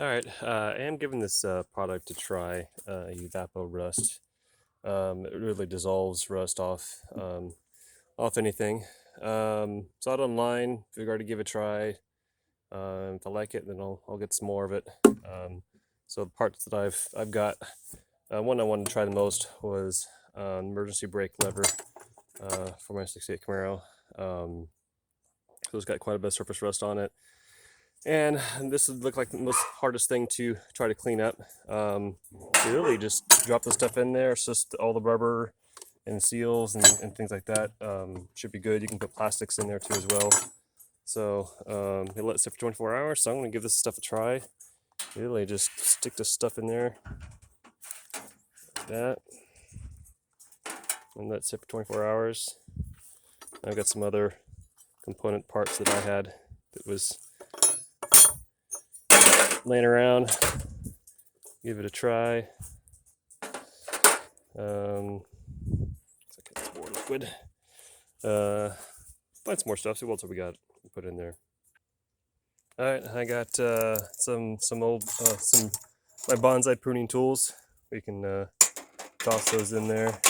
Alright, I am giving this product a try, Evaporust. It really dissolves rust off anything. Saw it online, figured to give it a try. If I like it, then I'll get some more of it. So the parts that I've got, one I wanted to try the most was emergency brake lever for my '68 Camaro. So it's got quite a bit of surface rust on it. And this would look like the most hardest thing to try to clean up. Really just drop the stuff in there. It's just all the rubber and seals and things like that. Should be good. You can put plastics in there too as well. So it let it sit for 24 hours. So I'm going to give this stuff a try. Really just stick this stuff in there. Like that. And let it sit for 24 hours. I've got some other component parts that I had that was laying around. Give it a try. It's more liquid. Find some more stuff. See what else we got put in there. All right, I got some old some my bonsai pruning tools. We can toss those in there.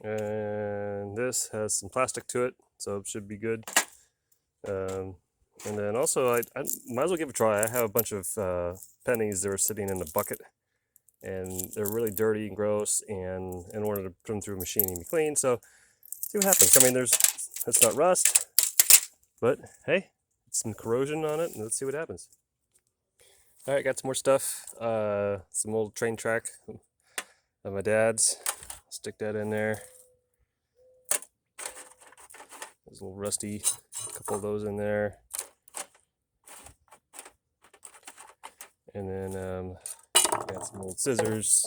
And this has some plastic to it, so it should be good. And then also, I might as well give it a try. I have a bunch of pennies that are sitting in a bucket, and they're really dirty and gross. And in order to put them through a machine and be clean, so see what happens. I mean, it's not rust, but hey, it's some corrosion on it, and let's see what happens. All right, got some more stuff. Some old train track of my dad's. Stick that in there. There's a little rusty, a couple of those in there. And then got some old scissors.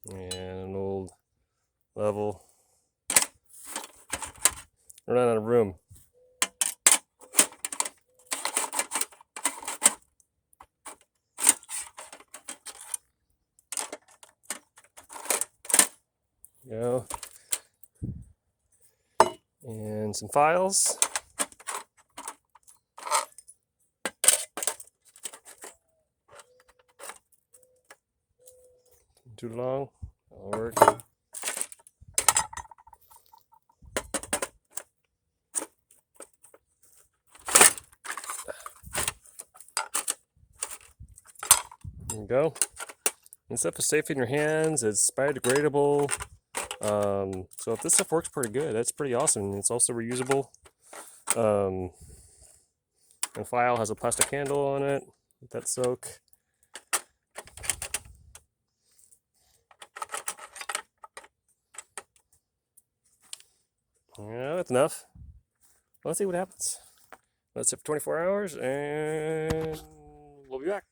And an old level. We're not out of room. Go. And some files. Too long. That'll work. There you go. This stuff is safe in your hands. It's biodegradable. So if this stuff works pretty good, that's pretty awesome. It's also reusable. The file has a plastic handle on it. Let that soak. Yeah, that's enough. Let's see what happens. Let's sit for 24 hours and we'll be back.